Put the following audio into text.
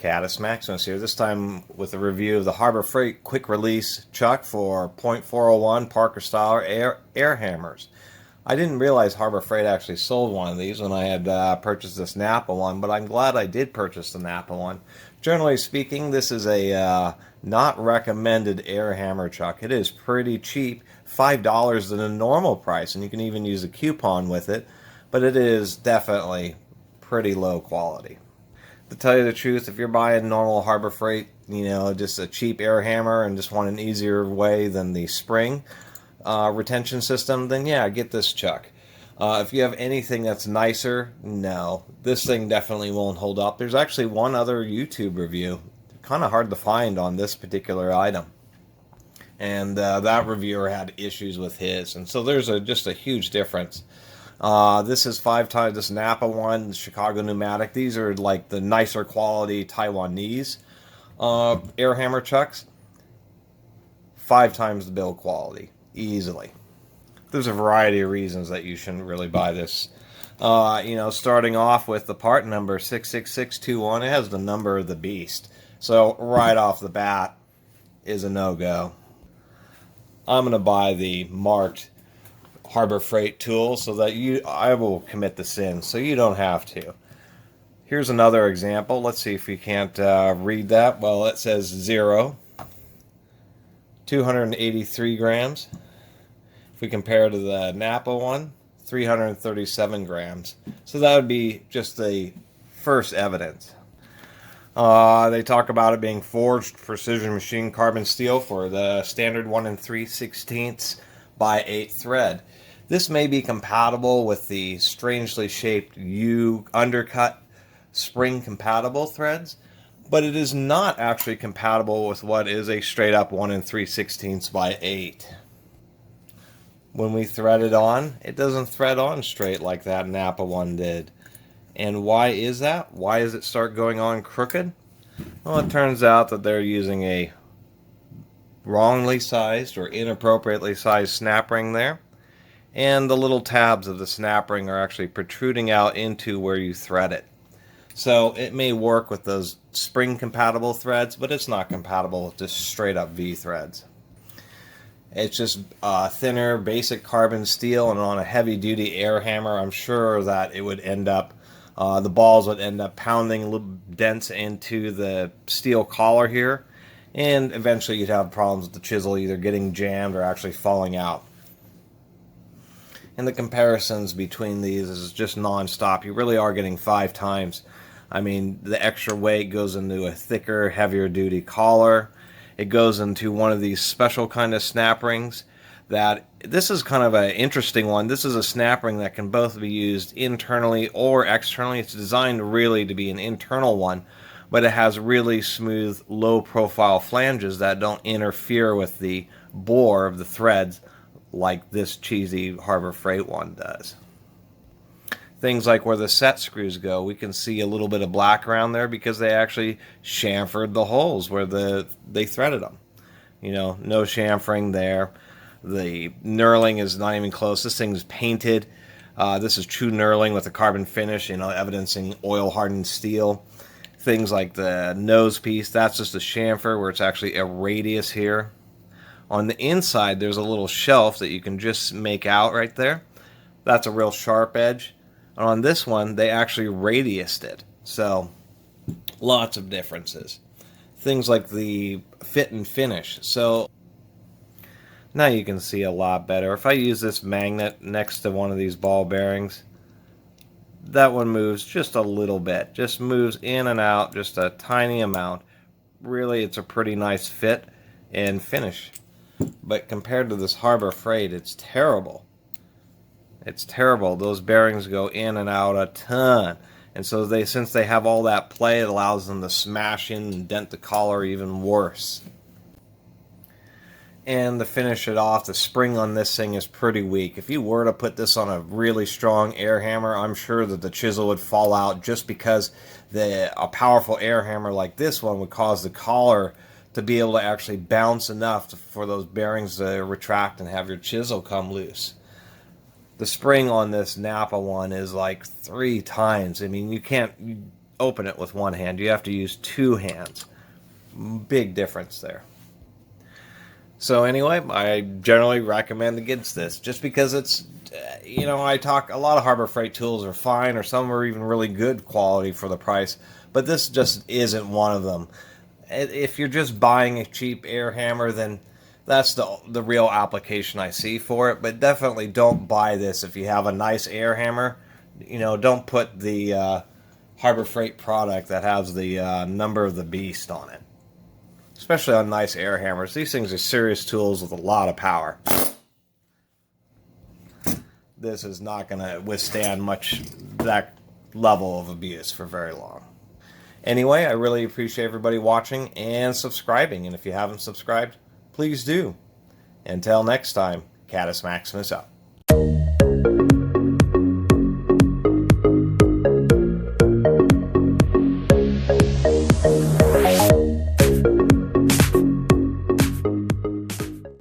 Caddis Maximus here, this time with a review of the Harbor Freight quick release chuck for .401 Parker style air hammers. I didn't realize Harbor Freight actually sold one of these when I had purchased this Napa one, but I'm glad I did purchase the Napa one. Generally speaking, this is a not recommended air hammer chuck. It is pretty cheap, $5 than a normal price, and you can even use a coupon with it, but it is definitely pretty low quality. To tell you the truth, if you're buying normal Harbor Freight, just a cheap air hammer and just want an easier way than the spring retention system, then yeah, get this chuck. If you have anything that's nicer, no, this thing definitely won't hold up. There's actually one other YouTube review, kind of hard to find on this particular item, and that reviewer had issues with his, and so there's just a huge difference. This is 5 times this Napa one, the Chicago Pneumatic. These are like the nicer quality Taiwanese air hammer chucks. 5 times the build quality, easily. There's a variety of reasons that you shouldn't really buy this. Starting off with the part number 66621, it has the number of the beast. So right off the bat is a no-go. I'm going to buy the marked Harbor Freight tool so that I will commit the sin so you don't have to. Here's another example. Let's see if we can't read that. Well, it says 0, 283 grams. If we compare to the Napa one, 337 grams. So that would be just the first evidence. They talk about it being forged precision machine carbon steel for the standard 1 3/16 by 8 thread. This may be compatible with the strangely shaped U undercut spring compatible threads, but it is not actually compatible with what is a straight up 1 3/16 by 8. When we thread it on, it doesn't thread on straight like that Napa one did. And why is that? Why does it start going on crooked? Well, it turns out that they're using a wrongly sized or inappropriately sized snap ring there. And the little tabs of the snap ring are actually protruding out into where you thread it. So it may work with those spring compatible threads, but it's not compatible with just straight up V threads. It's just thinner basic carbon steel, and on a heavy duty air hammer I'm sure that it would end up the balls would end up pounding little dents into the steel collar here, and eventually you'd have problems with the chisel either getting jammed or actually falling out. And the comparisons between these is just non-stop. You really are getting 5 times. I mean, the extra weight goes into a thicker, heavier duty collar. It goes into one of these special kind of snap rings that, this is kind of an interesting one. This is a snap ring that can both be used internally or externally. It's designed really to be an internal one, but it has really smooth, low profile flanges that don't interfere with the bore of the threads like this cheesy Harbor Freight one does. Things like where the set screws go, we can see a little bit of black around there because they actually chamfered the holes where they threaded them. No chamfering there. The knurling is not even close. This thing's painted. This is true knurling with a carbon finish, evidencing oil hardened steel. Things like the nose piece, that's just a chamfer where it's actually a radius here. On the inside, there's a little shelf that you can just make out right there. That's a real sharp edge. And on this one, they actually radiused it. So, lots of differences. Things like the fit and finish. So, now you can see a lot better. If I use this magnet next to one of these ball bearings, that one moves just a little bit. Just moves in and out just a tiny amount. Really, it's a pretty nice fit and finish. But compared to this Harbor Freight, it's terrible. It's terrible. Those bearings go in and out a ton. And so since they have all that play, it allows them to smash in and dent the collar even worse. And to finish it off, the spring on this thing is pretty weak. If you were to put this on a really strong air hammer, I'm sure that the chisel would fall out, just because a powerful air hammer like this one would cause the collar to be able to actually bounce enough for those bearings to retract and have your chisel come loose. The spring on this Napa one is like 3 times. I mean, you open it with one hand. You have to use two hands. Big difference there. So anyway, I generally recommend against this just because it's, I talk, a lot of Harbor Freight tools are fine, or some are even really good quality for the price, but this just isn't one of them. If you're just buying a cheap air hammer, then that's the real application I see for it, but definitely don't buy this if you have a nice air hammer. Don't put the Harbor Freight product that has the number of the beast on it. Especially on nice air hammers. These things are serious tools with a lot of power. This is not going to withstand that level of abuse for very long. Anyway, I really appreciate everybody watching and subscribing. And if you haven't subscribed, please do. Until next time, Catus Maximus out.